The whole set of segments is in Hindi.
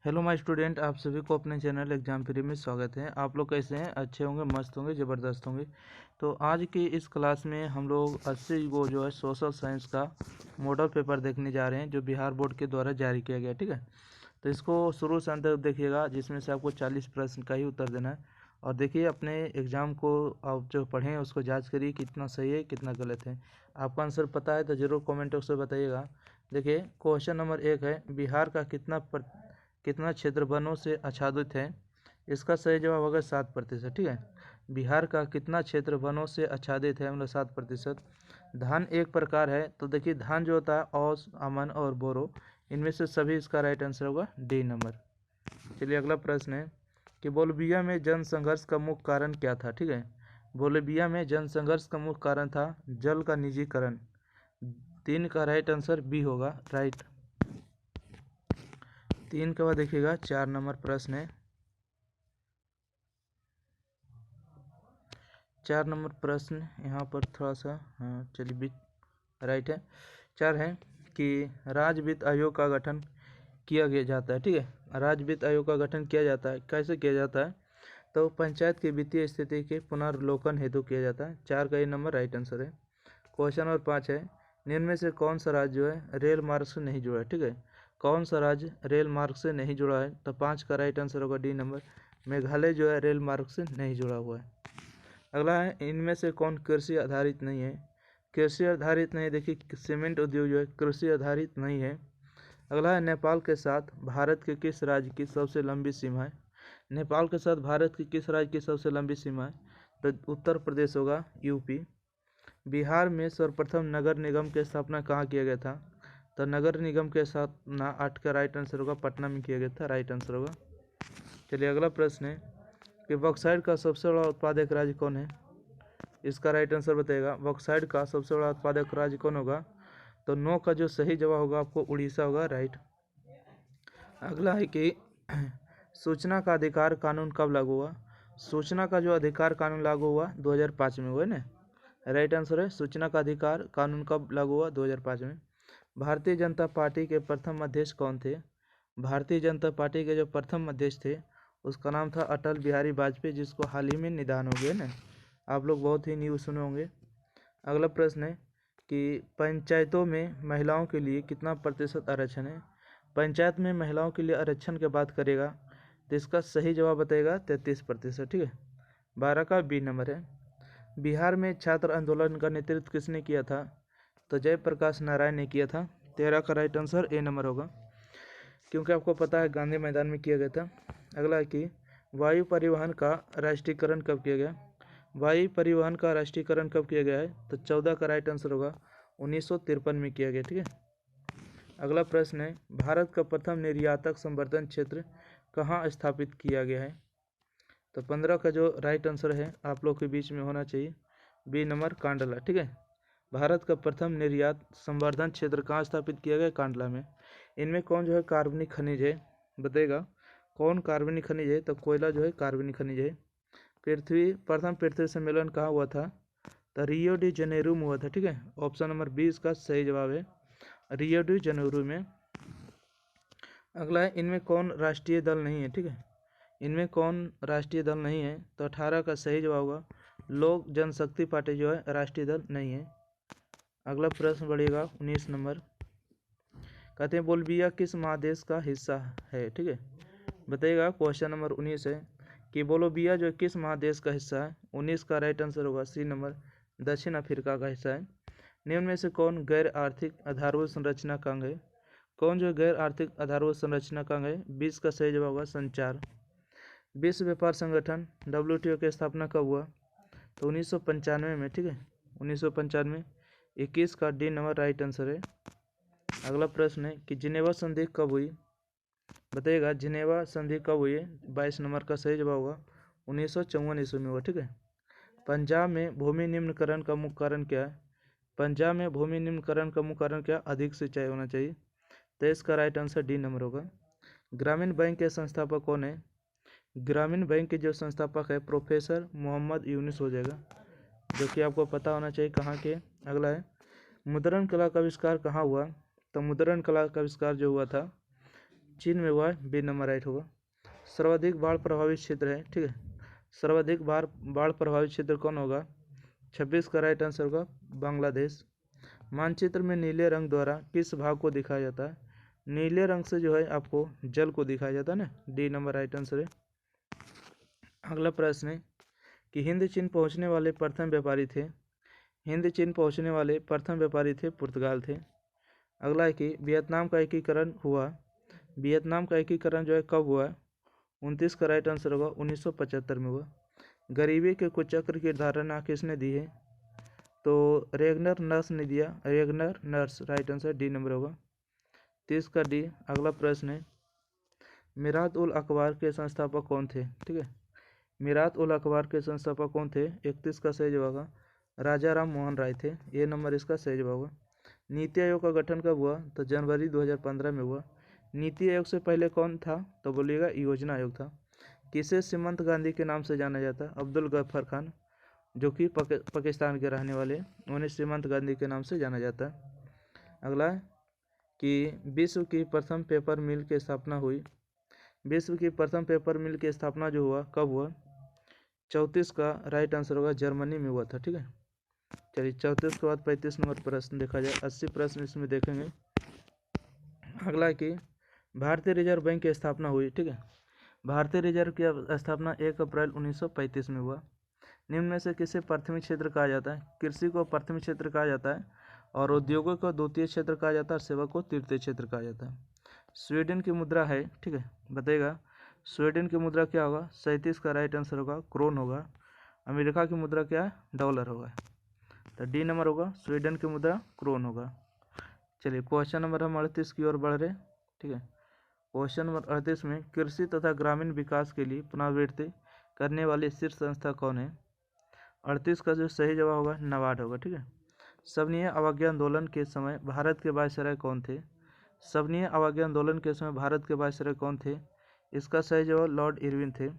हेलो माय स्टूडेंट, आप सभी को अपने चैनल एग्जाम फ्री में स्वागत है। आप लोग कैसे हैं? अच्छे होंगे, मस्त होंगे, ज़बरदस्त होंगे। तो आज की इस क्लास में हम लोग 80 को जो है सोशल साइंस का मॉडल पेपर देखने जा रहे हैं, जो बिहार बोर्ड के द्वारा जारी किया गया। ठीक है, तो इसको शुरू से अंत तक देखिएगा, जिसमें से आपको 40 प्रश्न का ही उत्तर देना है। और देखिए, अपने एग्ज़ाम को आप जो पढ़ें उसको जाँच करिए कितना सही है कितना गलत है। आपको आंसर पता है तो ज़रूर कॉमेंट बॉक्स में बताइएगा। देखिए, क्वेश्चन नंबर 1 है, बिहार का कितना क्षेत्र वनों से आच्छादित है? इसका सही जवाब होगा 7%। ठीक है, बिहार का कितना क्षेत्र वनों से आच्छादित है, मतलब 7%। धान एक प्रकार है, तो देखिए धान जो होता है औस, अमन और बोरो, इनमें से सभी इसका राइट आंसर होगा डी नंबर। चलिए अगला प्रश्न है कि बोलिविया में जनसंघर्ष का मुख्य कारण क्या था? ठीक है, बोलिविया में जनसंघर्ष का मुख्य कारण था जल का निजीकरण। 3 का राइट आंसर बी होगा, राइट। 3 के बाद देखिएगा 4 नंबर प्रश्न है। 4 नंबर प्रश्न यहाँ पर थोड़ा सा, हाँ चलिए बीच राइट है। 4 है कि राज्य वित्त आयोग का गठन किया गया जाता है। ठीक है, राज्य वित्त आयोग का गठन किया जाता है, कैसे किया जाता है? तो पंचायत की वित्तीय स्थिति के पुनर्वलोकन हेतु किया जाता है। 4 का ये नंबर राइट आंसर है। क्वेश्चन नंबर 5 है, निम्न में से कौन सा राज्य जो है रेल मार्ग से नहीं जुड़ा है? ठीक है, कौन सा राज्य रेल मार्ग से नहीं जुड़ा है? तो 5 का राइट आंसर होगा डी नंबर, मेघालय जो है रेल मार्ग से नहीं जुड़ा हुआ है। अगला है, इनमें से कौन कृषि आधारित नहीं है? कृषि आधारित नहीं, देखिए सीमेंट उद्योग जो है कृषि आधारित नहीं है। अगला है, नेपाल के साथ भारत के किस राज्य की सबसे लंबी सीमा है? नेपाल के साथ भारत की किस राज्य की सबसे लंबी सीमा है? तो उत्तर प्रदेश होगा, यूपी। बिहार में सर्वप्रथम नगर निगम की स्थापना कहाँ किया गया था? तो नगर निगम के स्थापना 8 का राइट आंसर होगा, पटना में किया गया था, राइट आंसर होगा। चलिए अगला प्रश्न है कि बॉक्साइट का सबसे बड़ा उत्पादक राज्य कौन है? इसका राइट आंसर बताइएगा, बॉक्साइट का सबसे बड़ा उत्पादक राज्य कौन होगा? तो 9 का जो सही जवाब होगा आपको उड़ीसा होगा, राइट। अगला है कि सूचना का अधिकार कानून कब लागू हुआ? सूचना का जो अधिकार कानून लागू हुआ 2005 में हुआ ना, राइट आंसर है। सूचना का अधिकार कानून कब लागू हुआ? 2005 में। भारतीय जनता पार्टी के प्रथम अध्यक्ष कौन थे? भारतीय जनता पार्टी के जो प्रथम अध्यक्ष थे उसका नाम था अटल बिहारी वाजपेयी, जिसको हाल ही में निदान हो गया ना। आप लोग बहुत ही न्यूज़ सुने होंगे। अगला प्रश्न है कि पंचायतों में महिलाओं के लिए कितना प्रतिशत आरक्षण है? पंचायत में महिलाओं के लिए आरक्षण की बात करेगा तो इसका सही जवाब बताएगा 33%। ठीक है, 12 का बी नंबर है। बिहार में छात्र आंदोलन का नेतृत्व किसने किया था? तो जयप्रकाश नारायण ने किया था। 13 का राइट आंसर ए नंबर होगा, क्योंकि आपको पता है गांधी मैदान में किया गया था। अगला है कि वायु परिवहन का राष्ट्रीयकरण कब किया गया? वायु परिवहन का राष्ट्रीयकरण कब किया गया है? तो 14 का राइट आंसर होगा 1953 में किया गया। ठीक है, अगला प्रश्न है, भारत का प्रथम निर्यातक संवर्धन क्षेत्र कहाँ स्थापित किया गया है? तो 15 का जो राइट आंसर है आप लोग के बीच में होना चाहिए, बी नंबर, कांडला। ठीक है, भारत का प्रथम निर्यात संवर्धन क्षेत्र कहाँ स्थापित किया गया? कांडला में। इनमें कौन जो है कार्बनिक खनिज है? बताएगा कौन कार्बनिक खनिज है? तो कोयला जो है कार्बनिक खनिज है। प्रथम पृथ्वी सम्मेलन कहाँ हुआ था? तो रियो डी जनेरू में हुआ था। ठीक है, ऑप्शन नंबर 20 का सही जवाब है, रियो डी जनेरू में। अगला है, इनमें कौन राष्ट्रीय दल नहीं है? ठीक है, इनमें कौन राष्ट्रीय दल नहीं है? तो 18 का सही जवाब होगा लोक जनशक्ति पार्टी जो है राष्ट्रीय दल नहीं है। अगला प्रश्न बढ़ेगा 19 नंबर, कहते हैं बोलिविया किस महादेश का हिस्सा है? ठीक है, बताइएगा। क्वेश्चन नंबर 19 है कि बोलिविया जो किस महादेश का हिस्सा है? 19 का राइट आंसर होगा सी नंबर, दक्षिण अफ्रीका का हिस्सा है। निम्न में से कौन गैर आर्थिक आधारभूत संरचना का अंग है? कौन जो गैर आर्थिक आधारभूत संरचना का अंग है? 20 का सही जवाब होगा संचार। विश्व व्यापार संगठन WTO की स्थापना कब हुआ? तो 1995 में। ठीक है, 1995। 21 का डी नंबर राइट आंसर है। अगला प्रश्न है कि जिनेवा संधि कब हुई? बताइएगा जिनेवा संधि कब हुई है? 22 नंबर का सही जवाब होगा 1954 ईस्वी में हुआ। ठीक है, पंजाब में भूमि निम्नकरण का मुख्य कारण क्या है? पंजाब में भूमि निम्नकरण का मुख्य कारण क्या? अधिक सिंचाई होना चाहिए। तो इसका राइट आंसर डी नंबर होगा। ग्रामीण बैंक के संस्थापक कौन है? ग्रामीण बैंक के जो संस्थापक है प्रोफेसर मोहम्मद यूनुस हो जाएगा, जो कि आपको पता होना चाहिए कहाँ के। अगला है, मुद्रण कला का आविष्कार कहाँ हुआ? तो मुद्रण कला का आविष्कार जो हुआ था चीन में हुआ है, बी नंबर राइट होगा। सर्वाधिक बाढ़ प्रभावित क्षेत्र है, ठीक है, सर्वाधिक बाढ़ प्रभावित क्षेत्र कौन होगा? 26 का राइट आंसर होगा बांग्लादेश। मानचित्र में नीले रंग द्वारा किस भाग को दिखाया जाता है? नीले रंग से जो है आपको जल को दिखाया जाता है ना, डी नंबर राइट आंसर है। अगला प्रश्न है कि हिंद चीन पहुंचने वाले प्रथम व्यापारी थे। हिंद चीन पहुंचने वाले प्रथम व्यापारी थे पुर्तगाल थे। अगला है कि वियतनाम का एकीकरण हुआ। वियतनाम का एकीकरण जो है कब हुआ? 29 का राइट आंसर होगा 1975 में हुआ। गरीबी के कुचक्र की धारणा किसने दी है? तो रेगनर नर्स ने दिया, Ragnar nurse, right answer D number होगा 30 का डी। अगला प्रश्न है मिरात उल अखबार के संस्थापक कौन थे? ठीक है, मिरात उल अखबार के संस्थापक कौन थे? 31 का सही जवाब होगा राजा राम मोहन राय थे, ये नंबर इसका सही जवाब होगा। नीति आयोग का गठन कब हुआ? तो जनवरी 2015 में हुआ। नीति आयोग से पहले कौन था? तो बोलिएगा योजना आयोग था। किसे सीमंत गांधी के नाम से जाना जाता है? अब्दुल गफ्फार खान, जो कि पाकिस्तान के रहने वाले, उन्हें सीमंत गांधी के नाम से जाना जाता है। अगला है कि विश्व की प्रथम पेपर मिल की स्थापना हुई। विश्व की प्रथम पेपर मिल की स्थापना जो हुआ कब हुआ? 34 का राइट आंसर होगा जर्मनी में हुआ था, ठीक है। चलिए 34 के बाद 35 नंबर प्रश्न देखा जाए, 80 प्रश्न इसमें देखेंगे। अगला है कि भारतीय रिजर्व बैंक की स्थापना हुई, ठीक है। भारतीय रिजर्व की स्थापना 1 अप्रैल 1935 में हुआ। निम्न में से किसे प्राथमिक क्षेत्र कहा जाता है? कृषि को प्राथमिक क्षेत्र कहा जाता है, और उद्योगों को द्वितीय क्षेत्र कहा जाता है, और सेवा को तृतीय क्षेत्र कहा जाता है। स्वीडन की मुद्रा है, ठीक है, बताइएगा स्वीडन की मुद्रा क्या होगा? 37 का राइट आंसर होगा क्रोन होगा। अमेरिका की मुद्रा क्या है? डॉलर होगा, तो डी नंबर होगा स्वीडन की मुद्रा क्रोन होगा। चलिए क्वेश्चन नंबर हम 38 की ओर बढ़ रहे, ठीक है। क्वेश्चन नंबर 38 में कृषि तथा ग्रामीण विकास के लिए पुनरावृत्ति करने वाली शीर्ष संस्था कौन है? 38 का जो सही जवाब होगा नाबार्ड होगा, ठीक है। सविनय अवज्ञा आंदोलन के समय भारत के वायसराय कौन थे? सविनय अवज्ञा आंदोलन के समय भारत के वायसराय कौन थे? इसका सही जवाब लॉर्ड इरविन थे।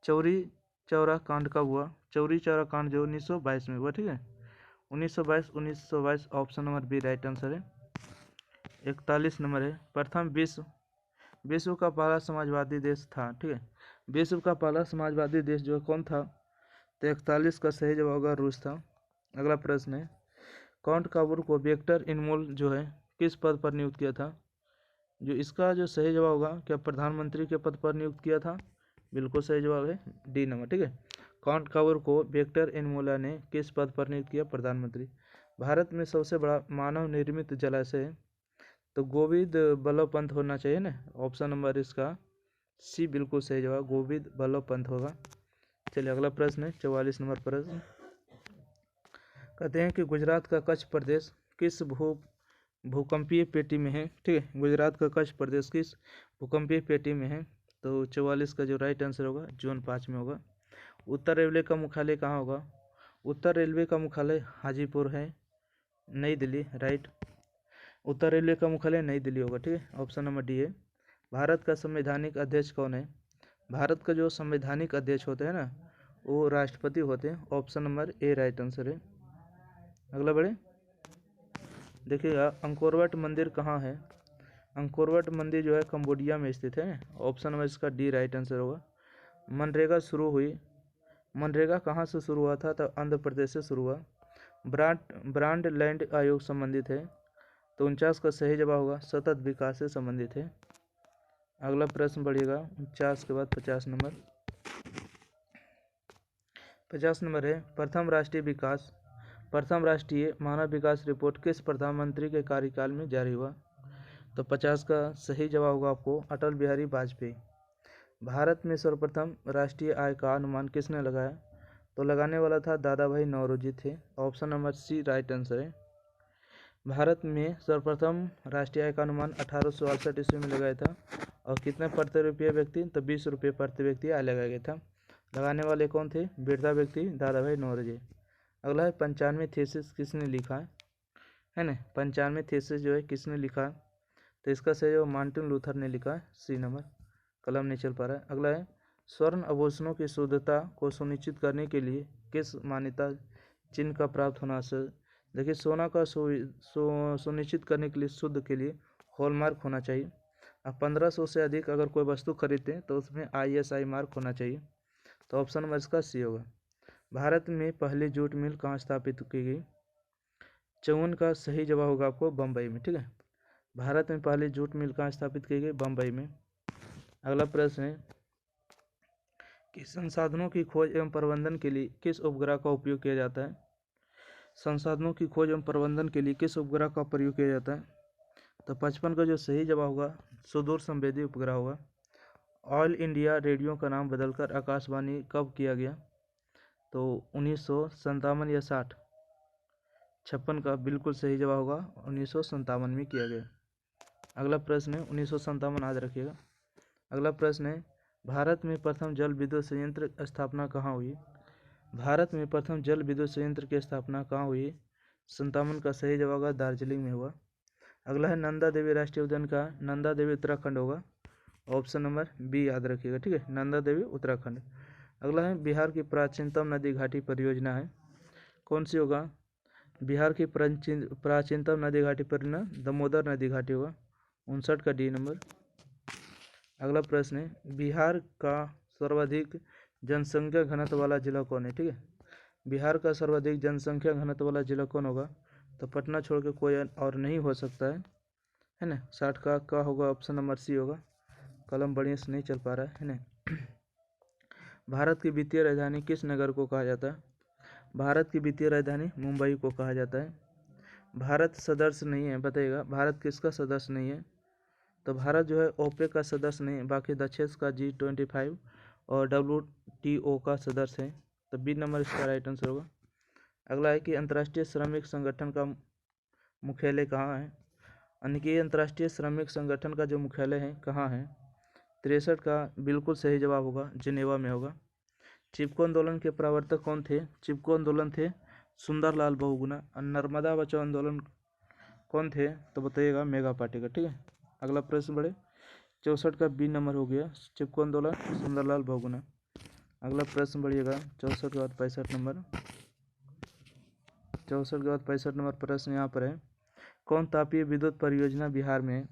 चौरी चौरा कांड कब हुआ? चौरी चौरा कांड जो 1922 में हुआ, ठीक है, 1922 option number B right answer है। 41 नंबर है प्रथम विश्व का पहला समाजवादी देश था, ठीक है। विश्व का पहला समाजवादी देश जो कौन था? तो 41 का सही जवाब होगा रूस था। अगला प्रश्न है काउंट काबूर को विक्टर इनमोल जो है किस पद पर नियुक्त किया था? जो इसका जो सही जवाब होगा क्या प्रधानमंत्री के पद पर नियुक्त किया था? बिल्कुल सही जवाब है डी नंबर, ठीक है। काउंट काबूर को विक्टर इनमोला ने किस पद पर नियुक्त किया? प्रधानमंत्री। भारत में सबसे बड़ा मानव निर्मित जलाशय है, तो गोविंद बल्लभ पंत होना चाहिए ना, ऑप्शन नंबर इसका सी बिल्कुल सही जवाब गोविंद बल्लभ पंत होगा। चलिए अगला प्रश्न है 44 नंबर प्रश्न। कहते हैं कि गुजरात का कच्छ प्रदेश किस भूकंपीय पेटी में है? ठीक है, गुजरात का कच्छ प्रदेश किस भूकंपीय पेटी में है? तो 44 का जो राइट आंसर होगा जोन 5 में होगा। उत्तर रेलवे का मुख्यालय कहाँ होगा? उत्तर रेलवे का मुख्यालय हाजीपुर है, नई दिल्ली, राइट। उत्तर रेलवे का मुख्यालय नई दिल्ली होगा, ठीक है, ऑप्शन नंबर डी है। भारत का संवैधानिक अध्यक्ष कौन है? भारत का जो संवैधानिक अध्यक्ष होते हैं ना वो राष्ट्रपति होते हैं, option number A right answer है। अगला बढ़े, देखिएगा अंकोरवट मंदिर कहाँ है? अंकोरवट मंदिर जो है कंबोडिया में स्थित है, ऑप्शन नंबर इसका डी राइट आंसर होगा। मनरेगा शुरू हुई, मनरेगा कहाँ से शुरू हुआ था? तो आंध्र प्रदेश से शुरू हुआ। ब्रांड लैंड आयोग संबंधित है, तो 49 का सही जवाब होगा सतत विकास से संबंधित है। अगला प्रश्न बढ़िएगा 49 के बाद 50 नंबर। 50 नंबर है प्रथम राष्ट्रीय मानव विकास रिपोर्ट किस प्रधानमंत्री के कार्यकाल में जारी हुआ? तो 50 का सही जवाब होगा आपको अटल बिहारी वाजपेयी। भारत में सर्वप्रथम राष्ट्रीय आय का अनुमान किसने लगाया? तो लगाने वाला था दादा भाई नौरोजी थे, option number C right answer है। भारत में सर्वप्रथम राष्ट्रीय आय का अनुमान 1868 ईस्वी में लगाया था, और कितने प्रति रुपये व्यक्ति? तो 20 रुपये प्रति व्यक्ति आय लगाया गया था। लगाने वाले कौन थे? वृद्धा व्यक्ति दादा भाई नौरोजी। अगला है 95 थीसिस किसने लिखा है ना? 95 थीसिस जो है किसने लिखा है? तो इसका सही जो मार्टिन लूथर ने लिखा है, सी नंबर। कलम नहीं चल पा रहा है। अगला है स्वर्ण आभूषणों की शुद्धता को सुनिश्चित करने के लिए किस मान्यता चिन्ह का प्राप्त होना से? देखिए सोना का सुनिश्चित करने के लिए शुद्ध के लिए हॉलमार्क होना चाहिए, अब 1500 से अधिक अगर कोई वस्तु खरीदते हैं तो उसमें ISI मार्क होना चाहिए। तो ऑप्शन नंबर इसका सी होगा। भारत में पहली जूट मिल कहाँ स्थापित की गई? चौवन का सही जवाब होगा आपको बम्बई में, ठीक है। भारत में पहली जूट मिल कहाँ स्थापित की गई? बम्बई में। अगला प्रश्न है कि संसाधनों की खोज एवं प्रबंधन के लिए किस उपग्रह का उपयोग किया जाता है? संसाधनों की खोज एवं प्रबंधन के लिए किस उपग्रह का प्रयोग किया जाता है? तो 55 का जो सही जवाब होगा सुदूर संवेदी उपग्रह होगा। ऑल इंडिया रेडियो का नाम बदलकर आकाशवाणी कब किया गया? तो 1957 या 60? 56 का बिल्कुल सही जवाब होगा 1957 में किया गया। अगला प्रश्न है 1957 याद रखिएगा। अगला प्रश्न है भारत में प्रथम जल विद्युत संयंत्र स्थापना कहाँ हुई? भारत में प्रथम जल विद्युत संयंत्र की स्थापना कहाँ हुई? 57 का सही जवाब होगा दार्जिलिंग में हुआ। अगला है नंदा देवी राष्ट्रीय उद्यान का? नंदा देवी उत्तराखंड होगा। ऑप्शन नंबर बी याद रखिएगा, ठीक है, नंदा देवी उत्तराखंड। अगला है बिहार की प्राचीनतम नदी घाटी परियोजना है, कौन सी होगा? बिहार की प्राचीनतम नदी घाटी परियोजना दामोदर नदी घाटी होगा। 59 का डी नंबर। अगला प्रश्न है बिहार का सर्वाधिक जनसंख्या घनत्व वाला जिला कौन है? ठीक है, बिहार का सर्वाधिक जनसंख्या घनत्व वाला जिला कौन होगा? तो पटना छोड़ के कोई और नहीं हो सकता है ना। 60 का होगा ऑप्शन नंबर सी होगा। कलम बढ़िया से नहीं चल पा रहा है ना। भारत की वित्तीय राजधानी किस नगर को कहा जाता है? भारत की वित्तीय राजधानी मुंबई को कहा जाता है। भारत सदस्य नहीं है, बताइएगा भारत किसका सदस्य नहीं है? तो भारत जो है ओपेक का सदस्य नहीं है, बाकी दक्षेश का G25 और WTO का सदस्य है। तो बी नंबर इसका राइट आंसर होगा। अगला है कि अंतर्राष्ट्रीय श्रमिक संगठन का मुख्यालय कहाँ है? यानी कि अंतर्राष्ट्रीय श्रमिक संगठन का जो मुख्यालय है कहाँ है? 63 का बिल्कुल सही जवाब होगा जिनेवा में होगा। चिपको आंदोलन के प्रवर्तक कौन थे? चिपको आंदोलन थे सुंदरलाल बहुगुणा। और नर्मदा बचाओ आंदोलन कौन थे? तो बताइएगा मेघा पाटेकर, ठीक है। अगला प्रश्न बढ़े 64 का बी नंबर हो गया चिपको आंदोलन सुंदरलाल बहुगुणा। अगला प्रश्न बढ़िएगा 64 के बाद 65 नंबर। 64 के बाद 65 नंबर प्रश्न यहाँ पर है कौन तापीय विद्युत परियोजना बिहार में है?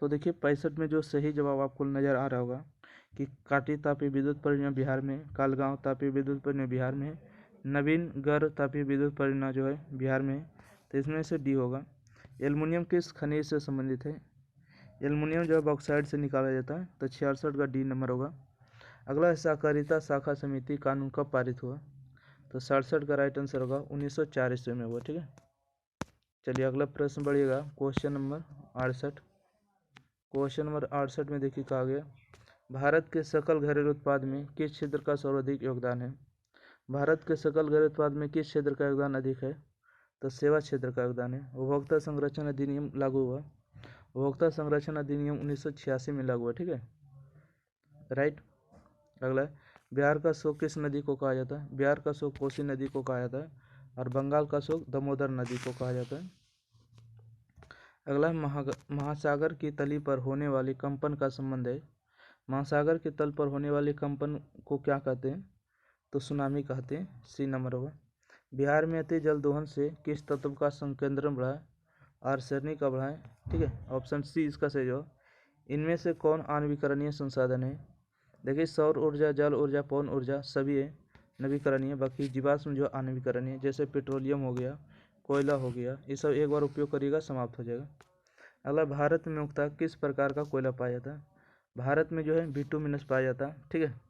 तो देखिए 65 में जो सही जवाब आपको नज़र आ रहा होगा कि काटी तापीय विद्युत परियोजना बिहार में, कालगांव तापीय विद्युत परियोजना बिहार में, नवीनगढ़ तापीय विद्युत परियोजना जो है बिहार में। तो इसमें से डी होगा। एल्युमिनियम किस खनिज से संबंधित है? एल्युमिनियम जो है बॉक्साइड से निकाला जाता है। तो 66 का डी नंबर होगा। अगला सहकारिता शाखा समिति कानून कब पारित हुआ? तो 67 का राइट आंसर होगा 1904 ईस्वी में हुआ, ठीक है। चलिए अगला प्रश्न बढ़िएगा क्वेश्चन नंबर 68। क्वेश्चन नंबर 68 में देखिए कहा गया भारत के सकल घरेलू उत्पाद में किस क्षेत्र का सर्वाधिक योगदान है? भारत के सकल घरेलू उत्पाद में किस क्षेत्र का योगदान अधिक है? तो सेवा क्षेत्र का योगदान है। उपभोक्ता संरक्षण अधिनियम लागू हुआ। उपभोक्ता संरक्षण अधिनियम 1986 में लागू हुआ, ठीक है, राइट। अगला है बिहार का शोक किस नदी को कहा जाता है? बिहार का शोक कोसी नदी को कहा जाता है और बंगाल का शोक दामोदर नदी को कहा जाता है। अगला महासागर की तली पर होने वाली कंपन का संबंध है। महासागर के तल पर होने वाली कंपन को क्या कहते हैं? तो सुनामी कहते हैं। सी नंबर होगा। बिहार में अति जल दोहन से किस तत्व का संकेंद्रण बढ़ा है? आर्सेनिक का बढ़ा है, ठीक है, ऑप्शन सी इसका सही जवाब। इनमें से कौन आणविकरणीय संसाधन है? देखिए सौर ऊर्जा, जल ऊर्जा, पवन ऊर्जा सभी है नवीकरणीय, बाकी जीवाश्म जो अनवीकरणीय जैसे पेट्रोलियम हो गया, कोयला हो गया, ये सब एक बार उपयोग करिएगा समाप्त हो जाएगा। अगला भारत में मुख्यतः किस प्रकार का कोयला पाया जाता है? भारत में जो है बिटुमिनस पाया जाता है, ठीक है।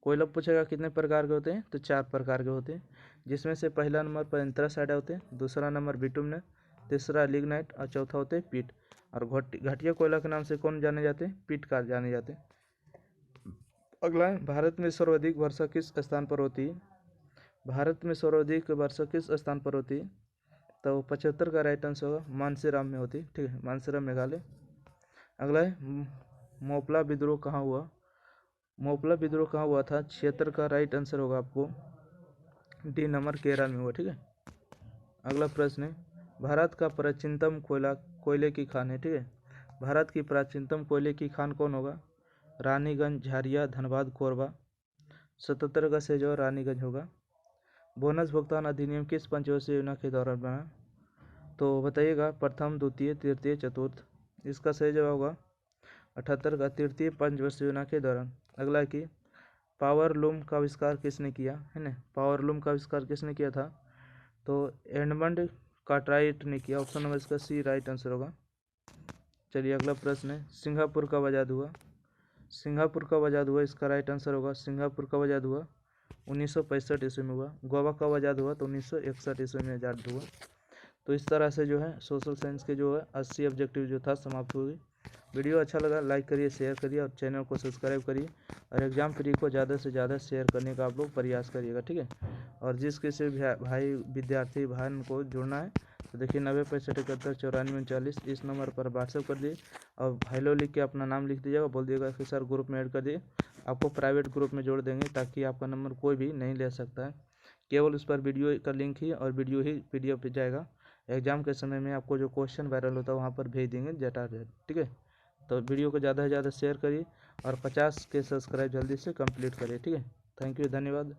कोयला पूछेगा कितने प्रकार के होते हैं? तो 4 प्रकार के होते हैं, जिसमें से पहला नंबर पर एंथ्रासाइड होते हैं, दूसरा नंबर बिटुमिनस, तीसरा लिग्नाइट और चौथा होते हैं पीट। और घटिया कोयला के नाम से कौन जाने जाते हैं? पीटकार जाने जाते हैं। अगला है भारत में सर्वाधिक वर्षा किस स्थान पर होती है? भारत में सर्वाधिक वर्षा किस स्थान पर होती है? तो 75 का राइट आंसर होगा मानसेराम में होती है, ठीक है, मानसेराम मेघालय। अगला है मोपला विद्रोह कहाँ हुआ? मोपला विद्रोह कहाँ हुआ था? 76 का राइट आंसर होगा आपको डी नंबर केरल में हुआ, ठीक है। अगला प्रश्न है भारत का प्राचीनतम कोयले की खान है, ठीक है। भारत की प्राचीनतम कोयले की खान कौन होगा? रानीगंज, झारिया, धनबाद, कोरबा। 77 का सही जवाब रानीगंज होगा। बोनस भुगतान अधिनियम किस पंचवर्षीय योजना के दौरान बना? तो बताइएगा प्रथम, द्वितीय, तृतीय, चतुर्थ। इसका सही जवाब होगा 78 का तृतीय पंचवर्षीय योजना के दौरान। अगला है कि पावर लूम का आविष्कार किसने किया, है ना। पावर लूम का आविष्कार किसने किया था, तो एडमंड कार्टराइट ने किया। ऑप्शन नंबर इसका सी राइट आंसर होगा। चलिए अगला प्रश्न है, सिंगापुर कब आज़ाद हुआ। सिंगापुर कब आज़ाद हुआ, इसका राइट आंसर होगा सिंगापुर कब आज़ाद हुआ, 1965 ईस्वी में हुआ। गोवा कब आज़ाद हुआ, तो 1961 ईस्वी में आज़ाद हुआ। तो इस तरह से जो है सोशल साइंस के जो है 80 ऑब्जेक्टिव जो था समाप्त हो गई। वीडियो अच्छा लगा लाइक करिए, शेयर करिए और चैनल को सब्सक्राइब करिए और एग्जाम फ्री को ज़्यादा से ज़्यादा शेयर करने का आप लोग प्रयास करिएगा, ठीक है। और जिस किसी भाई विद्यार्थी भाई को जुड़ना है तो देखिए 90 65 71 94 39 इस नंबर पर व्हाट्सएप कर दिए और हेलो लिख के अपना नाम लिख दीजिएगा, बोल दिएगा कि सर ग्रुप में ऐड कर दिए। आपको प्राइवेट ग्रुप में जोड़ देंगे ताकि आपका नंबर कोई भी नहीं ले सकता है। केवल उस पर वीडियो का लिंक ही और वीडियो ही PDF पे जाएगा। एग्जाम के समय में आपको जो क्वेश्चन वायरल होता है वहाँ पर भेज देंगे जटा, ठीक है। तो वीडियो को ज़्यादा से ज़्यादा शेयर करिए और 50 के सब्सक्राइब जल्दी से कंप्लीट करिए, ठीक है। थैंक यू, धन्यवाद।